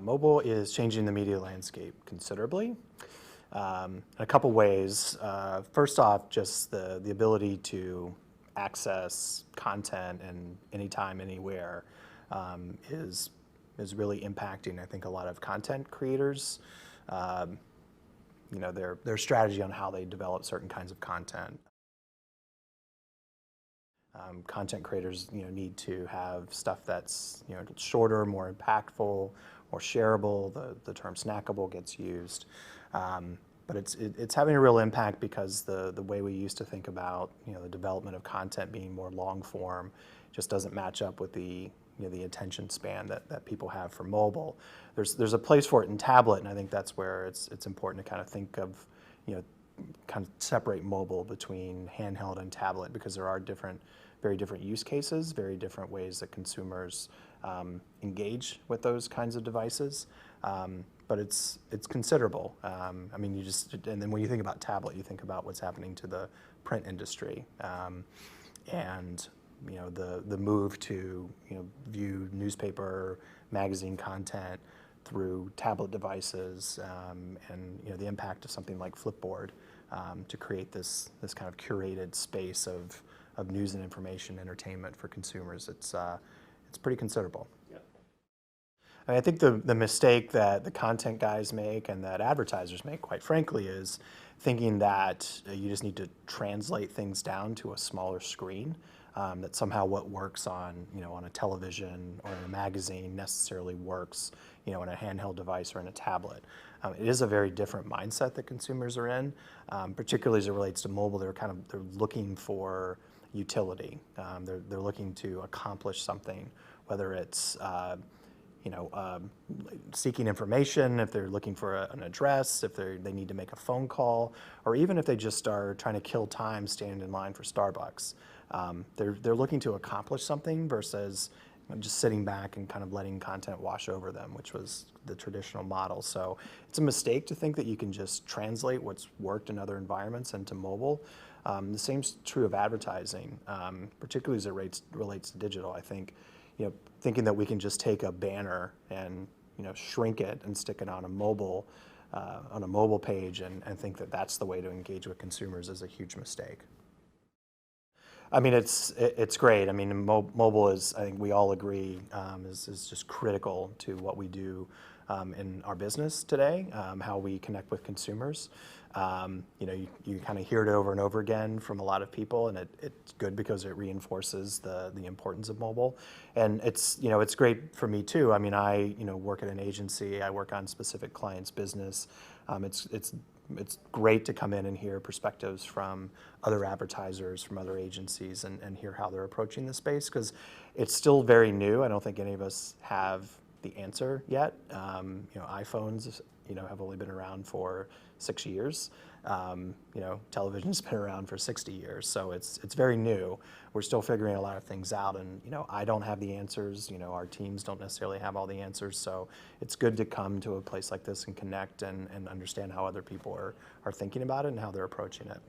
Mobile is changing the media landscape considerably in a couple ways. First off, just the ability to access content and anytime, anywhere is really impacting, I think, a lot of content creators. Um, their strategy on how they develop certain kinds of content. Content creators, need to have stuff that's, shorter, more impactful, more shareable. The term snackable gets used, but it's having a real impact because the way we used to think about, the development of content being more long form just doesn't match up with the attention span that people have for mobile. There's a place for it in tablet, and I think that's where it's important to kind of think of, kind of separate mobile between handheld and tablet, because there are very different use cases, very different ways that consumers engage with those kinds of devices. But it's considerable. I mean, and then when you think about tablet, you think about what's happening to the print industry, and the move to view newspaper, magazine content through tablet devices, and the impact of something like Flipboard to create this kind of curated space of news and information, entertainment for consumers. It's pretty considerable. Yep. I think the mistake that the content guys make and that advertisers make, quite frankly, is thinking that you just need to translate things down to a smaller screen. That somehow what works on on a television or in a magazine necessarily works in a handheld device or in a tablet. It is a very different mindset that consumers are in, particularly as it relates to mobile. They're looking for utility. They're looking to accomplish something, whether it's seeking information, if they're looking for an address, if they need to make a phone call, or even if they just are trying to kill time standing in line for Starbucks. They're looking to accomplish something versus just sitting back and kind of letting content wash over them, which was the traditional model. So it's a mistake to think that you can just translate what's worked in other environments into mobile. The same's true of advertising, particularly as it relates to digital. I think, thinking that we can just take a banner and shrink it and stick it on a mobile page and think that that's the way to engage with consumers is a huge mistake. I mean, it's great. I mean, mobile is, I think we all agree, is just critical to what we do in our business today, how we connect with consumers. You kind of hear it over and over again from a lot of people, and it's good because it reinforces the importance of mobile. And it's great for me too. I mean, I work at an agency. I work on specific clients' business. It's great to come in and hear perspectives from other advertisers, from other agencies, and hear how they're approaching the space, because it's still very new. I don't think any of us have the answer yet. iPhones, have only been around for 6 years. Television's been around for 60 years, so it's very new. We're still figuring a lot of things out, and I don't have the answers. Our teams don't necessarily have all the answers, so it's good to come to a place like this and connect and understand how other people are thinking about it and how they're approaching it.